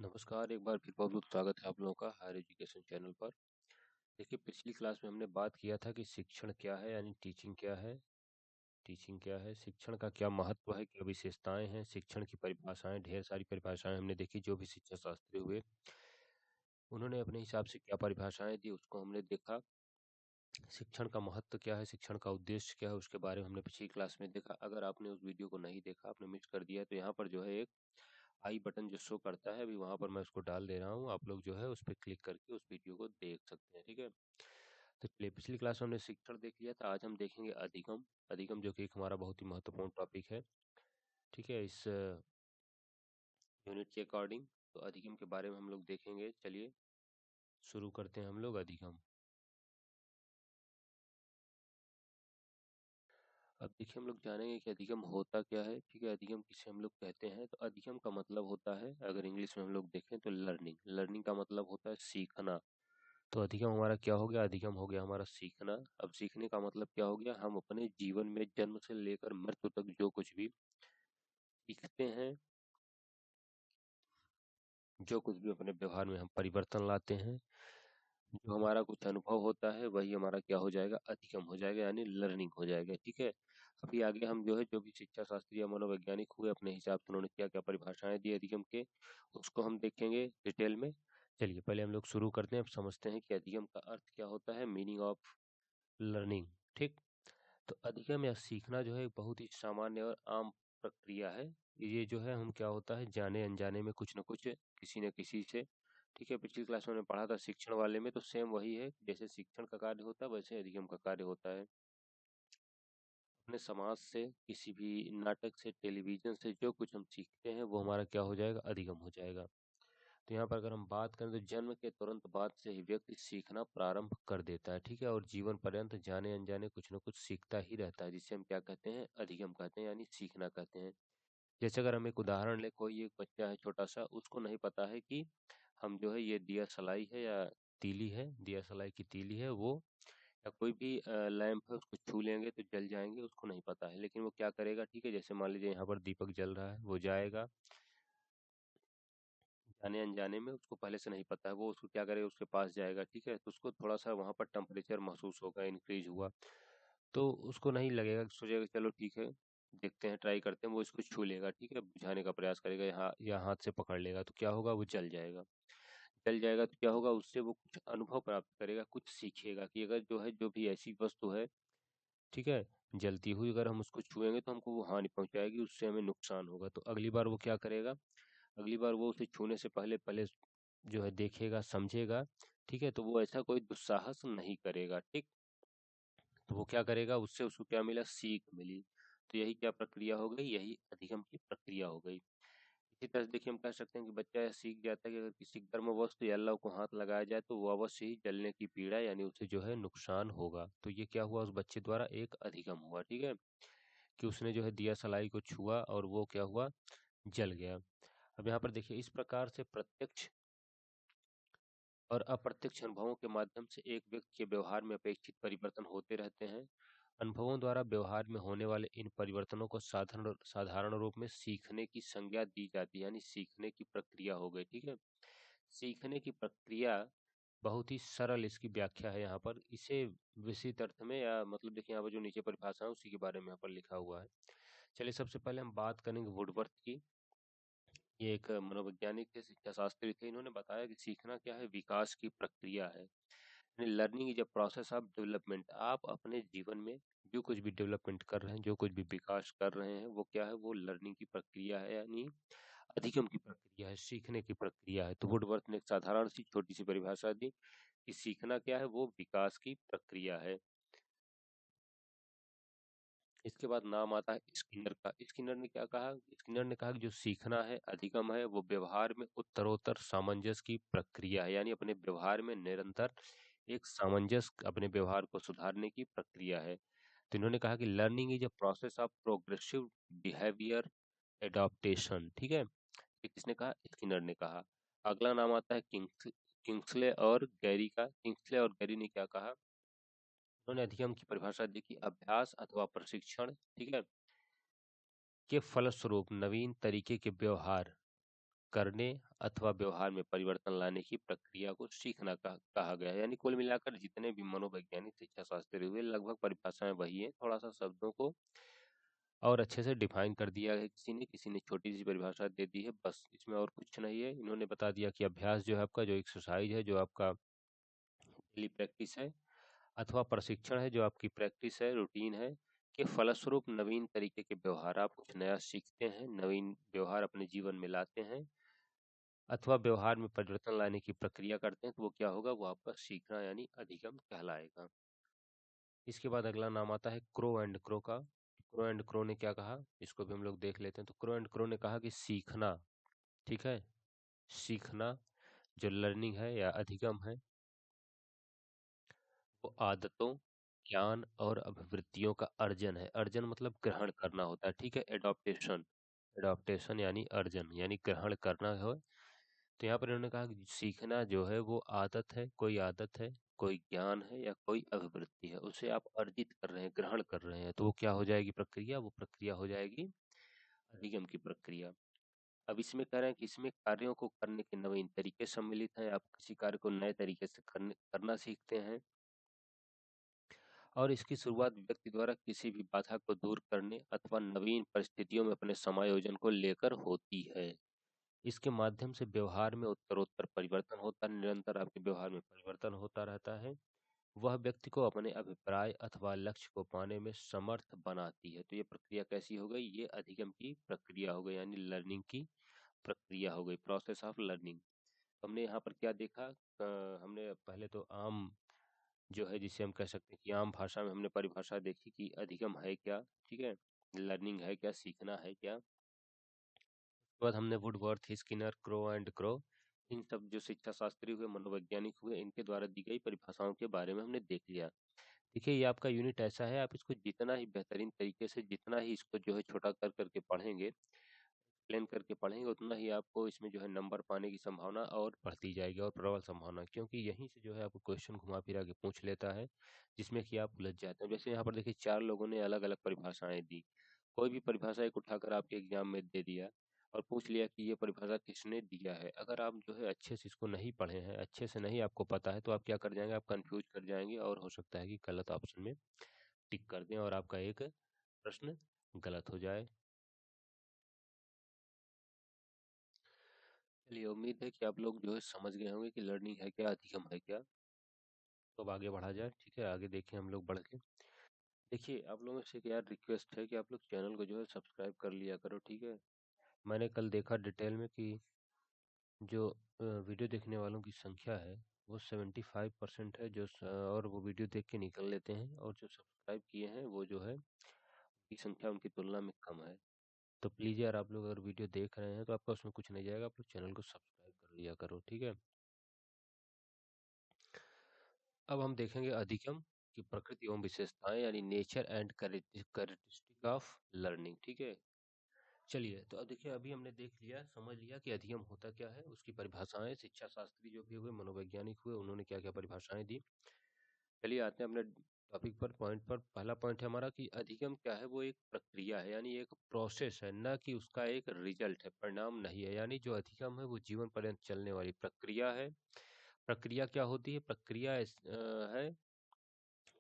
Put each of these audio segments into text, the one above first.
नमस्कार, एक बार फिर बहुत-बहुत स्वागत है आप लोगों का हायर एजुकेशन चैनल पर। देखिए, पिछली क्लास में हमने बात किया था कि शिक्षण क्या है यानी टीचिंग क्या है? टीचिंग क्या है? शिक्षण का क्या महत्व है, क्या विशेषताएँ हैं? शिक्षण की परिभाषाएँ, ढेर सारी परिभाषाएँ हमने देखी, जो भी शिक्षा शास्त्री हुए, उन्होंने अपने हिसाब से क्या परिभाषाएँ दी, उसको हमने देखा। शिक्षण का महत्व क्या है, शिक्षण का उद्देश्य क्या है, उसके बारे में हमने पिछली क्लास में देखा। अगर आपने उस वीडियो को नहीं देखा, आपने मिस कर दिया है, तो यहाँ पर जो है एक आई बटन जो शो करता है, अभी वहाँ पर मैं उसको डाल दे रहा हूँ। आप लोग जो है उस पे क्लिक करके उस वीडियो को देख सकते हैं, ठीक है? तो चलिए, पिछली क्लास में हमने शिक्षण देख लिया था, आज हम देखेंगे अधिगम। अधिगम जो कि एक हमारा बहुत ही महत्वपूर्ण टॉपिक है, ठीक है? इस यूनिट के अकॉर्डिंग तो अधिगम के बारे में हम लोग देखेंगे। चलिए शुरू करते हैं हम लोग अधिगम। अब देखिए, हम लोग जानेंगे कि अधिगम होता क्या है, ठीक है? अधिगम किसे हम लोग कहते हैं? तो अधिगम का मतलब होता है, अगर इंग्लिश में हम लोग देखें तो लर्निंग। लर्निंग का मतलब होता है सीखना। तो अधिगम हमारा क्या हो गया? अधिगम हो गया हमारा सीखना। अब सीखने का मतलब क्या हो गया? हम अपने जीवन में जन्म से लेकर मृत्यु तक जो कुछ भी सीखते हैं, जो कुछ भी अपने व्यवहार में हम परिवर्तन लाते हैं, जो हमारा कुछ अनुभव होता है, वही हमारा क्या हो जाएगा? अधिगम हो जाएगा, यानी लर्निंग हो जाएगा, ठीक है? अभी आगे हम जो है, जो भी शिक्षा शास्त्री या मनोवैज्ञानिक हुए, अपने हिसाब से उन्होंने क्या क्या परिभाषाएं दी अधिगम के, उसको हम देखेंगे डिटेल में। चलिए पहले हम लोग शुरू करते हैं, अब समझते हैं कि अधिगम का अर्थ क्या होता है, मीनिंग ऑफ लर्निंग, ठीक? तो अधिगम या सीखना जो है बहुत ही सामान्य और आम प्रक्रिया है। ये जो है हम क्या होता है, जाने अनजाने में कुछ न कुछ किसी न किसी से, ठीक है? पिछली क्लास में हमने पढ़ा था शिक्षण वाले में, तो सेम वही है, जैसे शिक्षण का कार्य होता है वैसे अधिगम का कार्य होता है। अपने समाज से, किसी भी नाटक से, टेलीविजन से जो कुछ हम सीखते हैं वो हमारा क्या हो जाएगा? अधिगम हो जाएगा। तो यहाँ पर अगर हम बात करें तो जन्म के तुरंत बाद से ही व्यक्ति सीखना प्रारंभ कर देता है, ठीक है? और जीवन पर्यंत जाने अनजाने कुछ न कुछ सीखता ही रहता है, जिसे हम क्या कहते हैं? अधिगम कहते हैं, यानी सीखना कहते हैं। जैसे अगर हम एक उदाहरण लें, कोई एक बच्चा है छोटा सा, उसको नहीं पता है कि हम जो है ये दिया सलाई है या तीली है, दिया सलाई की तीली है वो, या कोई भी लैंप है, उसको छू लेंगे तो जल जाएंगे, उसको नहीं पता है। लेकिन वो क्या करेगा, ठीक है? जैसे मान लीजिए यहाँ पर दीपक जल रहा है, वो जाएगा, जाने अनजाने में, उसको पहले से नहीं पता है, वो उसको क्या करेगा, उसके पास जाएगा, ठीक है? तो उसको थोड़ा सा वहाँ पर टेम्परेचर महसूस होगा, इंक्रीज हुआ, तो उसको नहीं लगेगा, सोचेगा चलो ठीक है, देखते हैं, ट्राई करते हैं, वो इसको छू लेगा, ठीक है? बुझाने का प्रयास करेगा, यहाँ या हाथ से पकड़ लेगा, तो क्या होगा? वो जल जाएगा। जल जाएगा तो क्या होगा? उससे वो कुछ अनुभव प्राप्त करेगा, कुछ सीखेगा कि अगर जो है, जो भी ऐसी वस्तु है, ठीक है, जलती हुई, अगर हम उसको छुएंगे तो हमको वो हानि पहुंचाएगी, उससे हमें नुकसान होगा। तो अगली बार वो क्या करेगा? अगली बार वो उसे छूने से पहले पहले जो है देखेगा, समझेगा, ठीक है? तो वो ऐसा कोई दुस्साहस नहीं करेगा, ठीक? तो वो क्या करेगा? उससे उसको क्या मिला? सीख मिली। तो यही क्या प्रक्रिया हो गई? यही अधिगम की प्रक्रिया हो गई। इसी तरह से देखिए, हम कह सकते हैं कि बच्चा यह सीख जाता है कि अगर किसी गर्म वस्तु या लौ को हाथ लगाया जाए तो वो अवश्य ही जलने की पीड़ा, यानी उसे जो है नुकसान होगा। तो ये क्या हुआ? उस बच्चे द्वारा एक अधिगम हुआ, ठीक है? कि उसने जो है दिया सलाई को छुआ और वो क्या हुआ? जल गया। अब यहाँ पर देखिए, इस प्रकार से प्रत्यक्ष और अप्रत्यक्ष अनुभवों के माध्यम से एक व्यक्ति के व्यवहार में अपेक्षित परिवर्तन होते रहते हैं। अनुभवों द्वारा व्यवहार में होने वाले इन परिवर्तनों को साधारण साधारण रूप में सीखने की संज्ञा दी जाती है, यानी सीखने की प्रक्रिया हो गई, ठीक है? सीखने की प्रक्रिया बहुत ही सरल इसकी व्याख्या है यहाँ पर। इसे विस्तृत अर्थ में, या मतलब देखिए यहाँ पर जो नीचे परिभाषा है उसी के बारे में यहाँ पर लिखा हुआ है। चलिए सबसे पहले हम बात करेंगे वुडवर्थ की। ये एक मनोवैज्ञानिक थे, शिक्षा शास्त्री थे। इन्होंने बताया कि सीखना क्या है? विकास की प्रक्रिया है। Learning is a process of development. आप अपने जीवन में जो कुछ भी डेवलपमेंट कर रहे हैं, जो कुछ भी विकास कर रहे हैं, वो क्या है? वो लर्निंग की प्रक्रिया है, यानी अधिगम की प्रक्रिया है, सीखने की प्रक्रिया है। तो वुडवर्थ ने एक साधारण सी छोटी सी परिभाषा दी कि सीखना क्या है? वो विकास की प्रक्रिया है। इसके बाद नाम आता है स्किनर का। स्किनर ने क्या कहा? स्किनर ने कहा कि जो सीखना है, अधिगम है, वो व्यवहार में उत्तरोत्तर सामंजस्य की प्रक्रिया है, यानी अपने व्यवहार में निरंतर एक सामंजस्य, अपने व्यवहार को सुधारने की प्रक्रिया है। तो इन्होंने कहा कि learning is a process of progressive behaviour adaptation, ठीक है? ये किसने कहा? स्किनर ने कहा। अगला नाम आता है किंग्सले और गैरी का। किंग्सले और गैरी ने क्या कहा? उन्होंने अधिगम की परिभाषा दी कि अभ्यास अथवा प्रशिक्षण, ठीक है, के फलस्वरूप नवीन तरीके के व्यवहार करने अथवा व्यवहार में परिवर्तन लाने की प्रक्रिया को सीखना कहा गया है। यानी कुल मिलाकर जितने भी मनोवैज्ञानिक शिक्षा शास्त्री हुए लगभग परिभाषाएं वही है, थोड़ा सा शब्दों को और अच्छे से डिफाइन कर दिया है किसी ने छोटी सी परिभाषा दे दी है, बस इसमें और कुछ नहीं है। इन्होंने बता दिया कि अभ्यास जो है आपका, जो एक्सरसाइज है, जो आपका डेली प्रैक्टिस है अथवा प्रशिक्षण है, जो आपकी प्रैक्टिस है, रूटीन है, के फलस्वरूप नवीन तरीके के व्यवहार आप कुछ नया सीखते हैं, नवीन व्यवहार अपने जीवन में लाते हैं अथवा व्यवहार में परिवर्तन लाने की प्रक्रिया करते हैं, तो वो क्या होगा, वो आपका सीखना यानी अधिगम कहलाएगा। इसके बाद अगला नाम आता है क्रो एंड क्रो का। क्रो एंड क्रो ने क्या कहा, इसको भी हम लोग देख लेते हैं। तो क्रो एंड क्रो ने कहा कि सीखना, ठीक है, सीखना जो लर्निंग है या अधिगम है, वो आदतों, ज्ञान और अभिवृत्तियों का अर्जन है। अर्जन मतलब ग्रहण करना होता है, ठीक है, एडॉप्टेशन। एडॉप्टेशन यानी अर्जन यानी ग्रहण करना हो। तो यहाँ पर इन्होंने कहा कि सीखना जो है वो आदत है, कोई ज्ञान है या कोई अभिवृत्ति है, उसे आप अर्जित कर रहे हैं, ग्रहण कर रहे हैं, तो वो क्या हो जाएगी प्रक्रिया, वो प्रक्रिया हो जाएगी अधिगम की प्रक्रिया। अब इसमें कह रहे हैं कि इसमें कार्यों को करने के नवीन तरीके सम्मिलित हैं। आप किसी कार्य को नए तरीके से करना सीखते हैं और इसकी शुरुआत व्यक्ति द्वारा किसी भी बाधा को दूर करने अथवा नवीन परिस्थितियों में अपने समायोजन को लेकर होती है। इसके माध्यम से व्यवहार में उत्तरोत्तर परिवर्तन होता है, निरंतर आपके व्यवहार में परिवर्तन होता रहता है। वह व्यक्ति को अपने अभिप्राय अथवा लक्ष्य को पाने में समर्थ बनाती है। तो ये प्रक्रिया कैसी हो गई, ये अधिगम की प्रक्रिया हो गई, यानी लर्निंग की प्रक्रिया हो गई, प्रोसेस ऑफ लर्निंग। हमने यहाँ पर क्या देखा, हमने पहले तो आम जो है, जिसे हम कह सकते हैं कि आम भाषा में हमने परिभाषा देखी कि अधिगम है क्या, ठीक है, लर्निंग है क्या, सीखना है क्या। उसके बाद हमने Woodworth, Skinner, Crow and Crow, इन सब जो शिक्षा शास्त्री हुए, मनोवैज्ञानिक हुए, इनके द्वारा दी गई परिभाषाओं के बारे में हमने देख लिया। देखिए ये आपका यूनिट ऐसा है, आप इसको जितना ही बेहतरीन तरीके से, जितना ही इसको जो है छोटा कर करके पढ़ेंगे, एक्सप्लेन करके पढ़ेंगे, उतना ही आपको इसमें जो है नंबर पाने की संभावना और बढ़ती जाएगी, और प्रबल संभावना, क्योंकि यहीं से जो है आपको क्वेश्चन घुमा फिरा के पूछ लेता है, जिसमें कि आप उलझ जाते हैं। जैसे यहाँ पर देखिए 4 लोगों ने अलग अलग परिभाषाएं दी, कोई भी परिभाषा एक उठाकर आपके एग्जाम में दे दिया और पूछ लिया कि ये परिभाषा किसने दिया है। अगर आप जो है अच्छे से इसको नहीं पढ़े हैं, अच्छे से नहीं आपको पता है, तो आप क्या कर जाएंगे, आप कंफ्यूज कर जाएंगे और हो सकता है कि गलत ऑप्शन में टिक कर दें और आपका एक प्रश्न गलत हो जाए। चलिए, उम्मीद है कि आप लोग जो है समझ गए होंगे कि लर्निंग है क्या, अधिगम है क्या। तो अब आगे बढ़ा जाए, ठीक है, आगे देखें हम लोग बढ़ के। देखिए आप लोगों से एक यार रिक्वेस्ट है कि आप लोग चैनल को जो है सब्सक्राइब कर लिया करो, ठीक है। मैंने कल देखा डिटेल में कि जो वीडियो देखने वालों की संख्या है वो 75% है, और वो वीडियो देख के निकल लेते हैं, और जो सब्सक्राइब किए हैं वो जो है की संख्या उनकी तुलना में कम है। तो प्लीज़ यार आप लोग अगर वीडियो देख रहे हैं तो आपका उसमें कुछ नहीं जाएगा, आप लोग चैनल को सब्सक्राइब कर लिया करो, ठीक है। अब हम देखेंगे अधिगम की प्रकृति एवं विशेषताएं, यानी nature and characteristic of learning, ठीक है। चलिए, तो अब देखिए अभी हमने देख लिया, समझ लिया कि अधिगम होता क्या है, उसकी परिभाषाएं, शिक्षा शास्त्री जो भी हुए, मनोवैज्ञानिक हुए, उन्होंने क्या क्या परिभाषाएं दी। चलिए आते हैं अपने टॉपिक पर, पॉइंट पर। पहला पॉइंट है हमारा कि अधिगम क्या है, वो एक प्रक्रिया है, यानी एक प्रोसेस है, न कि उसका एक रिजल्ट है, परिणाम नहीं है। यानी जो अधिगम है वो जीवन पर्यंत चलने वाली प्रक्रिया है। प्रक्रिया क्या होती है, प्रक्रिया है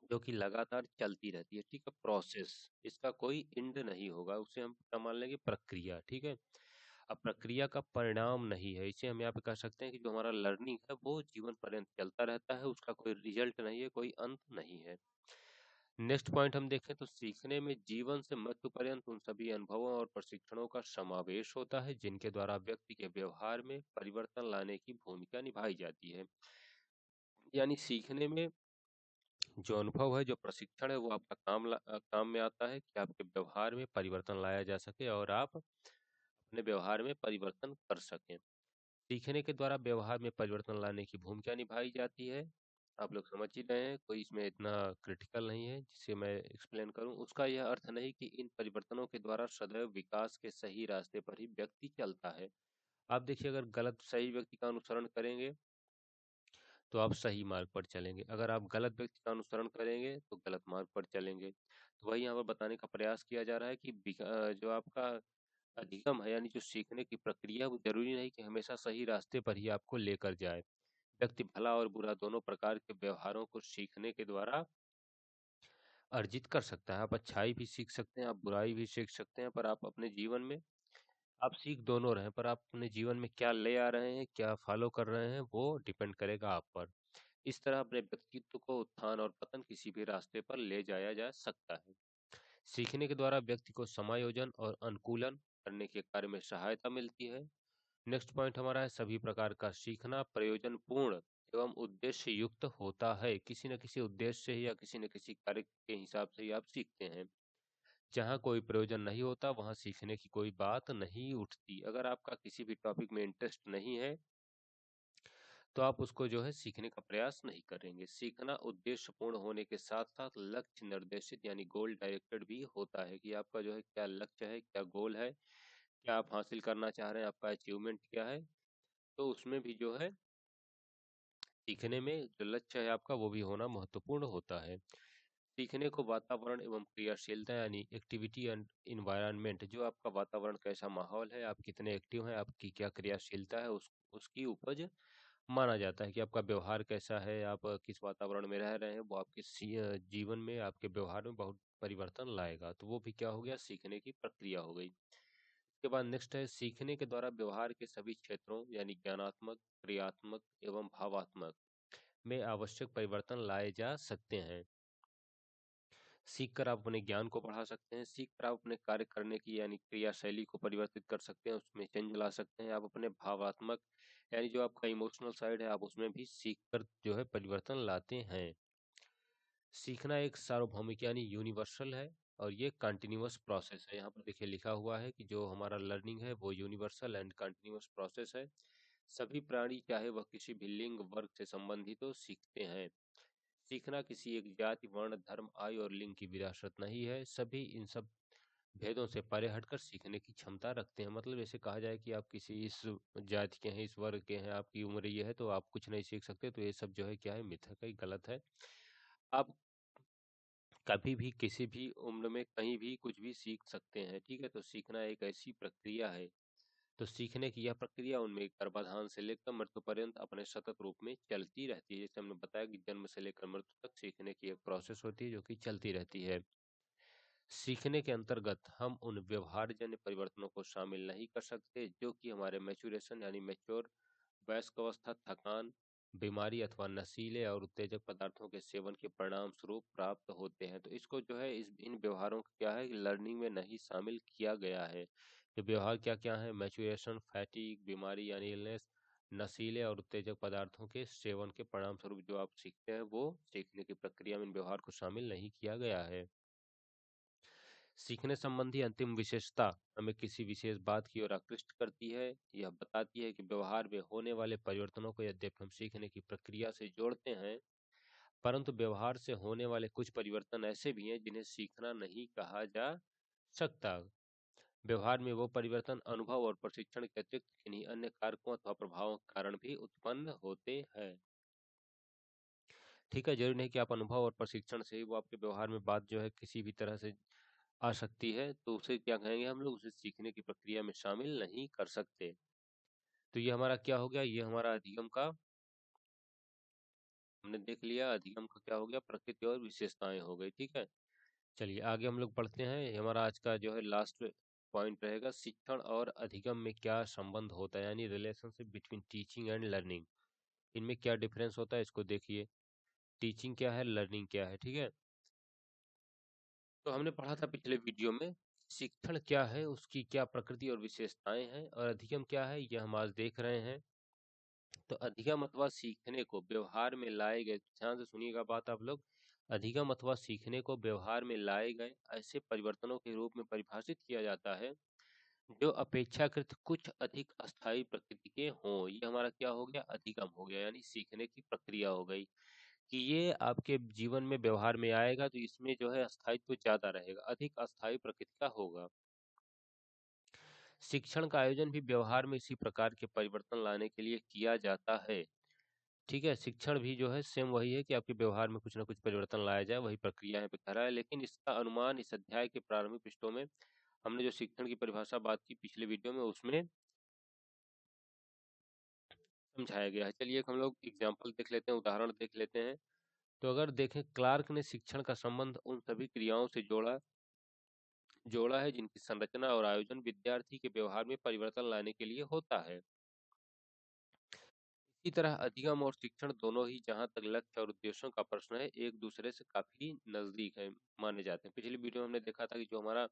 जो कि लगातार चलती रहती है, ठीक है, प्रोसेस, इसका कोई एंड नहीं होगा, उसे हम क्या मान लेंगे, प्रक्रिया, ठीक है। अब प्रक्रिया का परिणाम नहीं है, इसे हम यहाँ पे कह सकते हैं कि जो हमारा लर्निंग है वो जीवन पर्यंत चलता रहता है, उसका कोई रिजल्ट नहीं है, कोई अंत नहीं है। नेक्स्ट पॉइंट हम देखें तो सीखने में जीवन से मृत्यु पर्यंत उन सभी अनुभवों और प्रशिक्षणों का समावेश होता है जिनके द्वारा व्यक्ति के व्यवहार में परिवर्तन लाने की भूमिका निभाई जाती है। यानी सीखने में जो अनुभव है, जो प्रशिक्षण है, वो आपका काम में आता है कि आपके व्यवहार में परिवर्तन लाया जा सके और आप अपने व्यवहार में परिवर्तन कर सकें। सीखने के द्वारा व्यवहार में परिवर्तन लाने की भूमिका निभाई जाती है। आप लोग समझ ही रहे हैं, कोई इसमें इतना क्रिटिकल नहीं है जिसे मैं एक्सप्लेन करूं। उसका यह अर्थ नहीं कि इन परिवर्तनों के द्वारा सदैव विकास के सही रास्ते पर ही व्यक्ति चलता है। आप देखिए, अगर गलत सही व्यक्ति का अनुसरण करेंगे तो आप सही मार्ग पर चलेंगे, अगर आप गलत व्यक्ति का अनुसरण करेंगे तो गलत मार्ग पर चलेंगे। तो वही यहाँ पर बताने का प्रयास किया जा रहा है कि जो आपका अधिगम है यानी जो सीखने की प्रक्रिया वो जरूरी नहीं कि हमेशा सही रास्ते पर ही आपको लेकर जाए। व्यक्ति भला और बुरा दोनों प्रकार के व्यवहारों को सीखने के द्वारा अर्जित कर सकता है। आप अच्छाई भी सीख सकते हैं, आप बुराई भी सीख सकते हैं, पर आप अपने जीवन में आप सीख दोनों रहे हैं, पर आप अपने जीवन में क्या ले आ रहे हैं, क्या फॉलो कर रहे हैं, वो डिपेंड करेगा आप पर। इस तरह अपने व्यक्तित्व को उत्थान और पतन किसी भी रास्ते पर ले जाया जा सकता है। सीखने के द्वारा व्यक्ति को समायोजन और अनुकूलन करने के कार्य में सहायता मिलती है। नेक्स्ट पॉइंट हमारा है सभी प्रकार का सीखना प्रयोजनपूर्ण एवं उद्देश्य युक्त होता है। किसी न किसी उद्देश्य से ही या किसी न किसी कार्य के हिसाब से ही आप सीखते हैं। जहाँ कोई प्रयोजन नहीं होता वहाँ सीखने की कोई बात नहीं उठती। अगर आपका किसी भी टॉपिक में इंटरेस्ट नहीं है तो आप उसको जो है सीखने का प्रयास नहीं करेंगे। सीखना उद्देश्यपूर्ण होने के साथ साथ लक्ष्य निर्देशित यानी गोल डायरेक्टेड भी होता है कि आपका जो है क्या लक्ष्य है, क्या गोल है, क्या आप हासिल करना चाह रहे हैं, आपका अचीवमेंट क्या है। तो उसमें भी जो है सीखने में जो लक्ष्य है आपका वो भी होना महत्वपूर्ण होता है। सीखने को वातावरण एवं क्रियाशीलता यानी एक्टिविटी एंड इन्वायरमेंट, जो आपका वातावरण कैसा माहौल है, आप कितने एक्टिव हैं, आपकी क्या क्रियाशीलता है, उस उसकी उपज माना जाता है कि आपका व्यवहार कैसा है, आप किस वातावरण में रह रहे हैं, वो आपके जीवन में आपके व्यवहार में बहुत परिवर्तन लाएगा। तो वो भी क्या हो गया, सीखने की प्रक्रिया हो गई। इसके बाद नेक्स्ट है सीखने के द्वारा व्यवहार के सभी क्षेत्रों यानी ज्ञानात्मक, क्रियात्मक एवं भावात्मक में आवश्यक परिवर्तन लाए जा सकते हैं। सीखकर आप अपने ज्ञान को बढ़ा सकते हैं, सीखकर आप अपने कार्य करने की यानी क्रिया शैली को परिवर्तित कर सकते हैं, उसमें चेंज ला सकते हैं। आप अपने भावात्मक यानी जो आपका इमोशनल साइड है आप उसमें भी सीखकर जो है परिवर्तन लाते हैं। सीखना एक सार्वभौमिक यानी यूनिवर्सल है और ये कंटिन्यूअस प्रोसेस है। यहाँ पर देखिए लिखा हुआ है कि जो हमारा लर्निंग है वो यूनिवर्सल एंड कंटिन्यूअस प्रोसेस है। सभी प्राणी चाहे वह किसी भी लिंग वर्ग से संबंधित हो सीखते हैं। सीखना किसी एक जाति, वर्ण, धर्म, आयु और लिंग की विरासत नहीं है। सभी इन सब भेदों से परे हटकर सीखने की क्षमता रखते हैं। मतलब ऐसे कहा जाए कि आप किसी इस जाति के हैं, इस वर्ग के हैं, आपकी उम्र ये है तो आप कुछ नहीं सीख सकते, तो ये सब जो है क्या है, मिथ है, कहीं गलत है। आप कभी भी किसी भी उम्र में कहीं भी कुछ भी सीख सकते हैं, ठीक है। तो सीखना एक ऐसी प्रक्रिया है, तो सीखने की यह प्रक्रिया उनमें गर्भाधान से लेकर मृत्यु पर्यंत अपने सतत रूप में चलती रहती है। जैसे हमने बताया कि जन्म से लेकर मृत्यु तक सीखने की एक प्रोसेस होती है जो कि चलती रहती है। सीखने के अंतर्गत हम उन व्यवहारजन्य परिवर्तनों को शामिल नहीं कर सकते जो कि हमारे मैच्योरेशन यानी मैच्योर वयस्क अवस्था, थकान, बीमारी अथवा नशीले और उत्तेजक पदार्थों के सेवन के परिणाम स्वरूप प्राप्त होते हैं। तो इसको जो है इस इन व्यवहारों को क्या है लर्निंग में नहीं शामिल किया गया है। ये व्यवहार क्या क्या है, मैच्योरेशन, फैटीग, बीमारी यानी इलनेस, नशीले और उत्तेजक पदार्थों के सेवन के परिणाम स्वरूप जो आप सीखते हैं वो सीखने की प्रक्रिया में इन व्यवहार को शामिल नहीं किया गया है। सीखने संबंधी अंतिम विशेषता हमें किसी विशेष बात की ओर आकृष्ट करती है। यह बताती है कि व्यवहार में होने वाले परिवर्तनों को यद्यपि हम सीखने की प्रक्रिया से जोड़ते हैं, परंतु व्यवहार से होने वाले कुछ परिवर्तन ऐसे भी हैं जिन्हें सीखना नहीं कहा जा सकता। व्यवहार में वो परिवर्तन अनुभव और प्रशिक्षण के अतिरिक्त किन्हीं अन्य कारकों अथवा प्रभावों के कारण भी उत्पन्न होते हैं। ठीक है, जरूरी नहीं कि आप अनुभव और प्रशिक्षण से ही वो आपके व्यवहार में बात जो है किसी भी तरह से आ सकती है, तो उसे क्या कहेंगे हम लोग, उसे सीखने की प्रक्रिया में शामिल नहीं कर सकते। तो ये हमारा क्या हो गया, ये हमारा अधिगम का हमने देख लिया। अधिगम का क्या हो गया, प्रकृति और विशेषताएं हो गई। ठीक है, चलिए आगे हम लोग पढ़ते हैं। ये हमारा आज का जो है लास्ट पॉइंट रहेगा, शिक्षण और अधिगम में क्या संबंध होता है, यानी relationship between teaching and learning. इनमें क्या डिफरेंस होता है इसको देखिए। टीचिंग क्या है, लर्निंग क्या है, ठीक है। तो हमने पढ़ा था पिछले वीडियो में शिक्षण क्या है, उसकी क्या प्रकृति और विशेषताएं हैं, और अधिगम क्या है ये हम आज देख रहे हैं। तो अधिगम अथवा सीखने को व्यवहार में लाए गए, ध्यान से सुनिएगा बात आप लोग, अधिगम अथवा सीखने को व्यवहार में लाए गए ऐसे परिवर्तनों के रूप में परिभाषित किया जाता है जो अपेक्षाकृत कुछ अधिक अस्थायी प्रकृति के हों। ये हमारा क्या हो गया, अधिगम हो गया, यानी सीखने की प्रक्रिया हो गई कि ये आपके जीवन में व्यवहार में आएगा तो इसमें जो है स्थायित्व ज्यादा रहेगा, अधिक अस्थायी प्रकृति का होगा। शिक्षण का आयोजन भी व्यवहार में इसी प्रकार के परिवर्तन लाने के लिए किया जाता है। ठीक है, शिक्षण भी जो है सेम वही है कि आपके व्यवहार में कुछ ना कुछ परिवर्तन लाया जाए, वही प्रक्रिया यहाँ पे कह रहा है। लेकिन इसका अनुमान इस अध्याय के प्रारंभिक पृष्ठों में हमने जो शिक्षण की परिभाषा बात की पिछले वीडियो में, उसमें समझाया गया है। चलिए एक हम लोग एग्जाम्पल देख लेते हैं, उदाहरण देख लेते हैं। तो अगर देखें, क्लार्क ने शिक्षण का संबंध उन सभी क्रियाओं से जोड़ा है जिनकी संरचना और आयोजन विद्यार्थी के व्यवहार में परिवर्तन लाने के लिए होता है। इसी तरह अधिगम और शिक्षण दोनों ही, जहाँ तक लक्ष्य और उद्देश्यों का प्रश्न है, एक दूसरे से काफी नजदीक है माने जाते हैं। पिछली वीडियो में हमने देखा था कि जो हमारा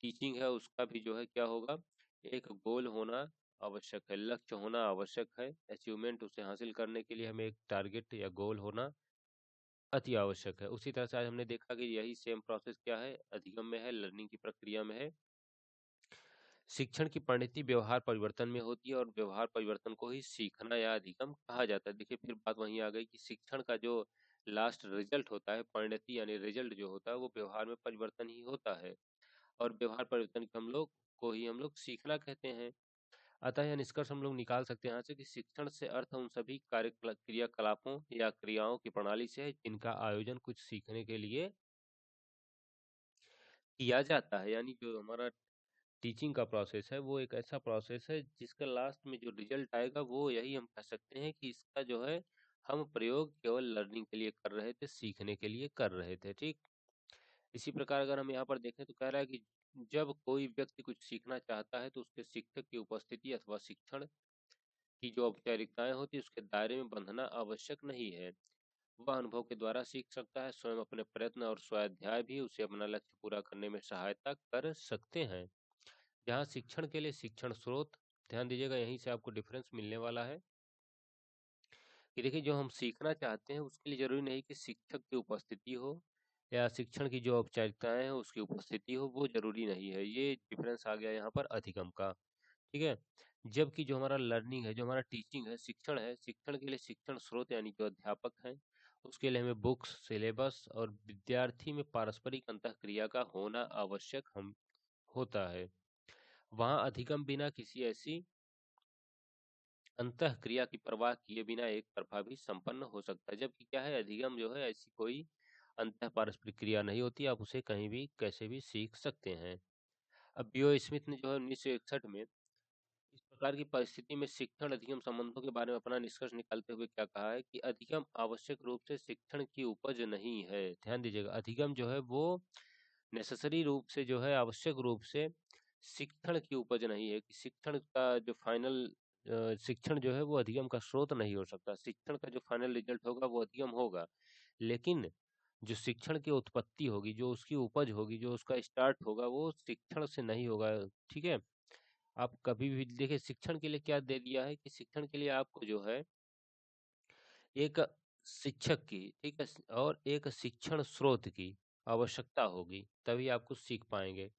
टीचिंग है उसका भी जो है क्या होगा, एक गोल होना आवश्यक है, लक्ष्य होना आवश्यक है। अचीवमेंट, उसे हासिल करने के लिए हमें एक टारगेट या गोल होना अति आवश्यक है। उसी तरह से आज हमने देखा कि यही सेम प्रोसेस क्या है, अधिगम में है, लर्निंग की प्रक्रिया में है। शिक्षण की परिणति व्यवहार परिवर्तन में होती है और व्यवहार परिवर्तन को ही सीखना या अधिगम कहा जाता है। देखिए फिर बात वहीं आ गई कि शिक्षण का जो लास्ट रिजल्ट होता है, परिणति यानी रिजल्ट जो होता है, वो व्यवहार में परिवर्तन ही होता है। और व्यवहार परिवर्तन को ही हम लोग सीखना कहते हैं। अतः यह निष्कर्ष हम लोग निकाल सकते हैं यहाँ से कि शिक्षण से अर्थ उन सभी क्रियाकलापों या क्रियाओं की प्रणाली से है जिनका आयोजन कुछ सीखने के लिए किया जाता है। यानी जो हमारा टीचिंग का प्रोसेस है वो एक ऐसा प्रोसेस है जिसका लास्ट में जो रिजल्ट आएगा वो यही हम कह सकते हैं कि इसका जो है हम प्रयोग केवल लर्निंग के लिए कर रहे थे, सीखने के लिए कर रहे थे। ठीक इसी प्रकार अगर हम यहाँ पर देखें तो कह रहा है कि जब कोई व्यक्ति कुछ सीखना चाहता है तो उसके शिक्षक की उपस्थिति अथवा शिक्षण की जो औपचारिकताएं होती है उसके दायरे में बंधना आवश्यक नहीं है। वह अनुभव के द्वारा सीख सकता है। स्वयं अपने प्रयत्न और स्वाध्याय भी उसे अपना लक्ष्य पूरा करने में सहायता कर सकते हैं। जहाँ शिक्षण के लिए शिक्षण स्रोत, ध्यान दीजिएगा यहीं से आपको डिफरेंस मिलने वाला है कि देखिए जो हम सीखना चाहते हैं उसके लिए जरूरी नहीं कि शिक्षक की उपस्थिति हो या शिक्षण की जो औपचारिकताएं हैं उसकी उपस्थिति हो, वो जरूरी नहीं है। ये डिफरेंस आ गया यहाँ पर अधिगम का। ठीक है, जबकि जो हमारा लर्निंग है, जो हमारा टीचिंग है, शिक्षण है, शिक्षण के लिए शिक्षण स्रोत यानी जो अध्यापक हैं उसके लिए हमें बुक्स, सिलेबस और विद्यार्थी में पारस्परिक अंतःक्रिया का होना आवश्यक हम होता है। वहाँ अधिगम बिना किसी ऐसी अंतःक्रिया की परवाह किए बिना एक तरफा भी संपन्न हो सकता है। जबकि क्या है, अधिगम जो है ऐसी कोई अंतः पारस्परिक क्रिया नहीं होती, आप उसे कहीं भी कैसे भी सीख सकते हैं। अब बीओ स्मिथ ने जो है 1961 में इस प्रकार की परिस्थिति में शिक्षण अधिगम संबंधों के बारे में अपना निष्कर्ष निकालते हुए क्या कहा है कि अधिगम आवश्यक रूप से शिक्षण की उपज नहीं है। ध्यान दीजिएगा, अधिगम जो है वो नेसेसरी रूप से जो है, आवश्यक रूप से शिक्षण की उपज नहीं है। कि शिक्षण का जो फाइनल शिक्षण जो है वो अधिगम का स्रोत नहीं हो सकता। शिक्षण का जो फाइनल रिजल्ट होगा वो अधिगम होगा, लेकिन जो शिक्षण की उत्पत्ति होगी, जो उसकी उपज होगी, जो उसका स्टार्ट होगा, वो शिक्षण से नहीं होगा। ठीक है, आप कभी भी देखिए शिक्षण के लिए क्या दे दिया है कि शिक्षण के लिए आपको जो है एक शिक्षक की, ठीक है, और एक शिक्षण स्रोत की आवश्यकता होगी, तभी आप कुछ सीख पाएंगे।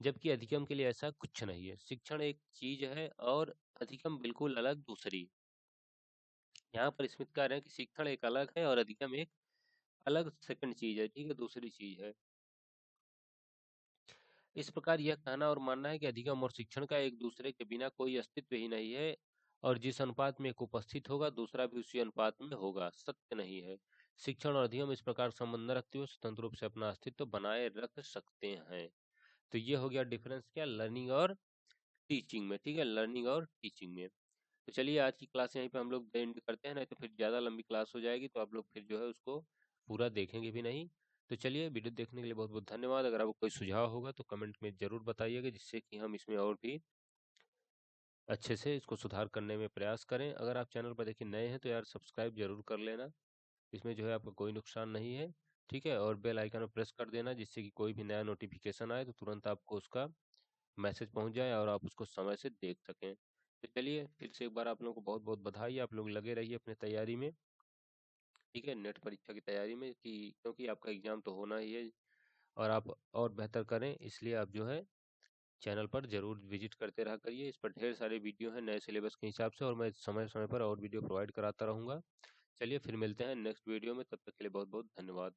जबकि अधिगम के लिए ऐसा कुछ नहीं है। शिक्षण एक चीज है और अधिगम बिल्कुल अलग दूसरी। यहाँ पर स्मिथ कह रहे हैं कि शिक्षण एक अलग है और अधिगम एक अलग सेकंड चीज है, ठीक है, दूसरी चीज है। इस प्रकार यह कहना और मानना है कि अधिगम और शिक्षण का एक दूसरे के बिना कोई अस्तित्व ही नहीं है और जिस अनुपात में एक उपस्थित होगा दूसरा भी उसी अनुपात में होगा, सत्य नहीं है। शिक्षण और अधिगम इस प्रकार संबंध न रखते हुए स्वतंत्र रूप से अपना अस्तित्व बनाए रख सकते हैं। तो ये हो गया डिफरेंस क्या, लर्निंग और टीचिंग में। ठीक है, लर्निंग और टीचिंग में। तो चलिए आज की क्लास यहीं पे हम लोग एंड करते हैं, नहीं तो फिर ज़्यादा लंबी क्लास हो जाएगी तो आप लोग फिर जो है उसको पूरा देखेंगे भी नहीं। तो चलिए, वीडियो देखने के लिए बहुत बहुत धन्यवाद। अगर आपको कोई सुझाव होगा तो कमेंट में ज़रूर बताइएगा, जिससे कि हम इसमें और भी अच्छे से इसको सुधार करने में प्रयास करें। अगर आप चैनल पर देखिए नए हैं तो यार सब्सक्राइब जरूर कर लेना, इसमें जो है आपको कोई नुकसान नहीं है। ठीक है, और बेल आइकन पर प्रेस कर देना जिससे कि कोई भी नया नोटिफिकेशन आए तो तुरंत आपको उसका मैसेज पहुंच जाए और आप उसको समय से देख सकें। तो चलिए फिर से एक बार आप लोगों को बहुत बहुत बधाई। आप लोग लगे रहिए अपने तैयारी में, ठीक है, नेट परीक्षा की तैयारी में, कि क्योंकि आपका एग्जाम तो होना ही है और आप और बेहतर करें, इसलिए आप जो है चैनल पर जरूर विजिट करते रहा करिए। इस पर ढेर सारे वीडियो हैं नए सिलेबस के हिसाब से और मैं समय समय पर और वीडियो प्रोवाइड कराता रहूँगा। चलिए फिर मिलते हैं नेक्स्ट वीडियो में, तब तक के लिए बहुत बहुत धन्यवाद।